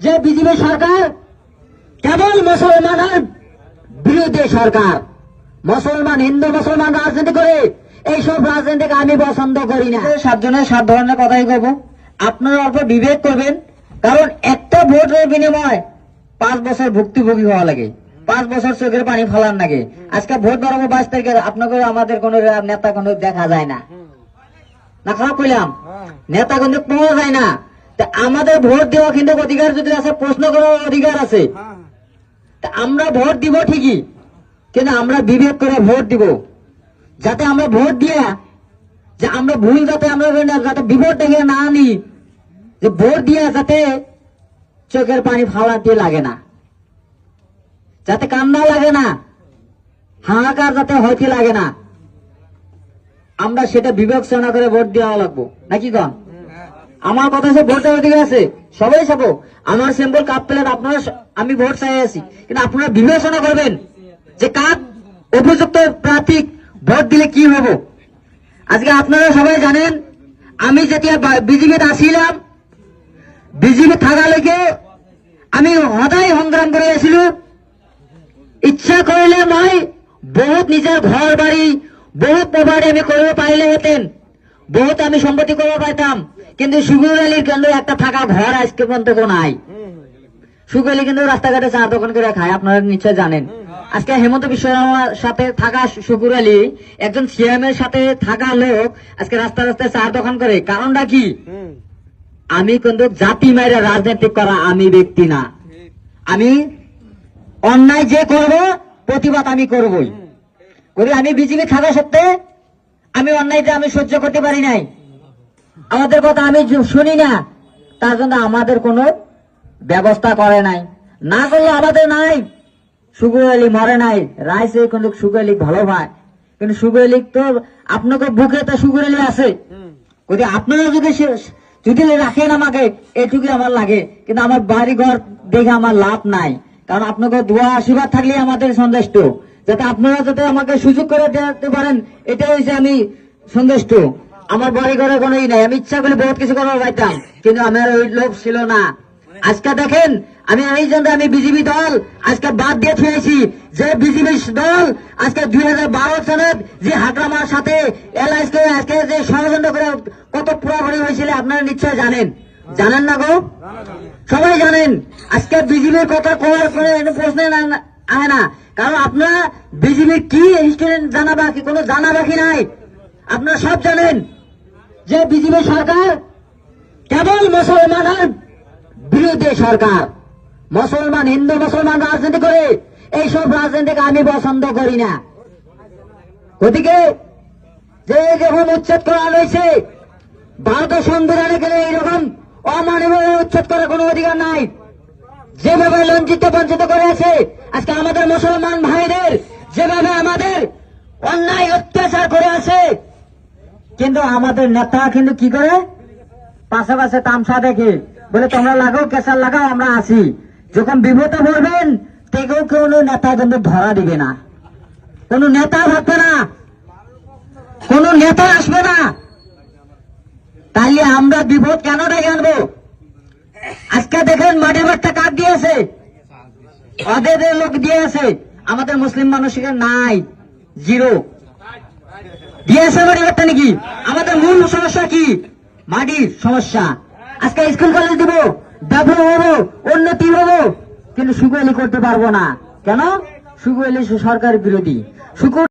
যে বিজেপি সরকার কেবল মুসলমানের বিরুদ্ধে সরকার, মুসলমান হিন্দু মুসলমান রাজনীতি করে, এইসব রাজনীতিকে আমি পছন্দ করি না। 7 জনের 7 ধরনের কথাই করবো, আপনারা অল্প বিবেক করবেন। কারণ একটা ভোটের বিনিময় 5 বছর ভুক্তভোগী হওয়া লাগে, 5 বছর চোখের পানি ফেলার লাগে। আজকে ভোট ধরাবো 22 তারিখে, আপনাকে আমাদের কোন নেতা কোনো দেখা যায় না, না খারাপ কইলাম, নেতা কিন্তু পাওয়া যায় না। তা আমাদের ভোট দেওয়া কিন্তু অধিকার যদি আছে, প্রশ্ন করার অধিকার আছে। তা আমরা ভোট দিব ঠিকই, কিন্তু আমরা বিবেক করে ভোট দিব, যাতে আমরা ভোট দিয়ে যে আমরা ভুল যাতে আমরা যাতে বিপদ ডেকে না আনি, যে ভোট দিয়ে যাতে চোখের পানি ফালাতে লাগে না, যাতে কান্না লাগে না, হাহাকার যাতে হইতে লাগে না, আমরা সেটা বিবেচনা করে ভোট দেওয়া লাগবো, নাকি কন? আমার কথা হচ্ছে ভোট দেওয়ার দিকে আছে, সবাই যাবো। আমার সিম্বল কাপ পেলেন আপনারা, আমি ভোট চাই আছি, কিন্তু আপনারা বিবেচনা করবেন যে কার উপযুক্ত প্রার্থী ভোট দিলে কি হবো। আজকে আপনারা সবাই জানেন, আমি যেতিয়া বিজেপিতে আসিলাম, বিজেপি থাকা লেগে আমি সদায় সংগ্রাম করে আসিল। ইচ্ছা করলে মই বহুত নিজের ঘর বাড়ি, বহুত প্রপার্টি আমি করবো পাইলে হতেন, বহুত আমি সম্পত্তি করবো পাইতাম, কিন্তু সুগুর আলীর কেন্দ্র একটা থাকা ঘর আজকে পর্যন্ত নাই। সুগুর আলী কিন্তু রাস্তাঘাটে চা দোকান করে খায়, আপনারা নিশ্চয় জানেন। আজকে হেমন্ত বিশ্ব শর্মার সাথে থাকা সুগুর আলী, একজন সিএম এর সাথে থাকা লোক আজকে রাস্তা রাস্তায় চা দোকান করে। কারণটা কি? আমি কিন্তু জাতি মাইরা রাজনীতি করা আমি ব্যক্তি না। আমি অন্যায় যে করব প্রতিবাদ আমি করবই করি। আমি বিজেপি থাকা সত্ত্বে আমি অন্যায়টা আমি সহ্য করতে পারি নাই, আমাদের কথা আমি শুনি না, তার জন্য আমাদের কোনো ব্যবস্থা করে নাই। না করলে আমাদের নাই, সুগুর আলী মরে নাই, রাইসে কিন্তু সুগুর আলী ভালো ভাই, কিন্তু সুগুর আলী তো আপনাকে বুকে তো সুগুর আলী আছে। আপনারা যদি রাখেন আমাকে, এটুকুই আমার লাগে, কিন্তু আমার বাড়ি ঘর দেখে আমার লাভ নাই। কারণ আপনাকে দোয়া আশীর্বাদ থাকলে আমাদের সন্তুষ্ট, যাতে আপনারা যাতে আমাকে সুযোগ করে দিতে পারেন, এটা হয়েছে আমি সন্তুষ্ট। আমার বাড়ি ঘরে কোনো নাই, আমি ইচ্ছা করলে বহুত কিছু করার পাইতাম, কিন্তু আমার ওই লোভ ছিল না। আজকে দেখেন, আমি এই জন্য আমি বিজেপি দল আজকে বাদ দিয়ে ছুঁয়েছি, যে বিজেপি দল আজকে 2012 সালে যে হাগ্রামার সাথে এলআইসকে আজকে যে ষড়যন্ত্র করে কত পুরাপুরি হয়েছিল আপনারা নিশ্চয় জানেন, জানেন না গো? সবাই জানেন। আজকে বিজেপির কথা করার পরে প্রশ্ন আয় না, কারণ আপনারা বিজেপির কি হিস্ট্রি জানা বাকি, কোনো জানা বাকি নাই। আপনারা সব জানেন যে বিজেপি সরকার কেবল মুসলমানের বিরুদ্ধে সরকার, মুসলমান হিন্দু মুসলমান রাজনীতি করে, এইসব রাজনীতিকে আমি পছন্দ করি না। ওদিকে যে যখন উচ্ছেদ করা হয়েছে, ভারতের সংবিধানে গেলে এইরকম অমানবিক উচ্ছেদ করার কোনো অধিকার নাই। যেভাবে লঞ্চিত বঞ্চিত করে আছে আজকে আমাদের মুসলমান ভাইদের, যেভাবে আমাদের অন্যায় অত্যাচার করে আছে, কিন্তু আমাদের নেতা কিন্তু কি করে, পাশে পাশে তামসা দেখে বলে তোমরা লাগাও, কেসার লাগাও, আমরা আসি। যখন বিপদে পড়বেন তেকেও কোনো নেতা কিন্তু ধরা দিবে না, কোনো নেতা থাকবে না, কোনো নেতা আসবে না। তাইলে আমরা বিপদ কেন ডেকে আনবো? আজকে দেখেন মাটি বার্তা কাক দিয়েছে, ওদের লোক দিয়েছে, আমাদের মুসলিম মানুষকে নাই, জিরো দিয়েছে মাটি বার্তা নাকি? আমাদের মূল সমস্যা কি? মাটির সমস্যা। আজকে স্কুল কলেজ দিব, ডেভেলপ হবো, উন্নতি হবো, কিন্তু সুগুর আলী করতে পারবো না। কেন? সুগুর আলী সরকার বিরোধী।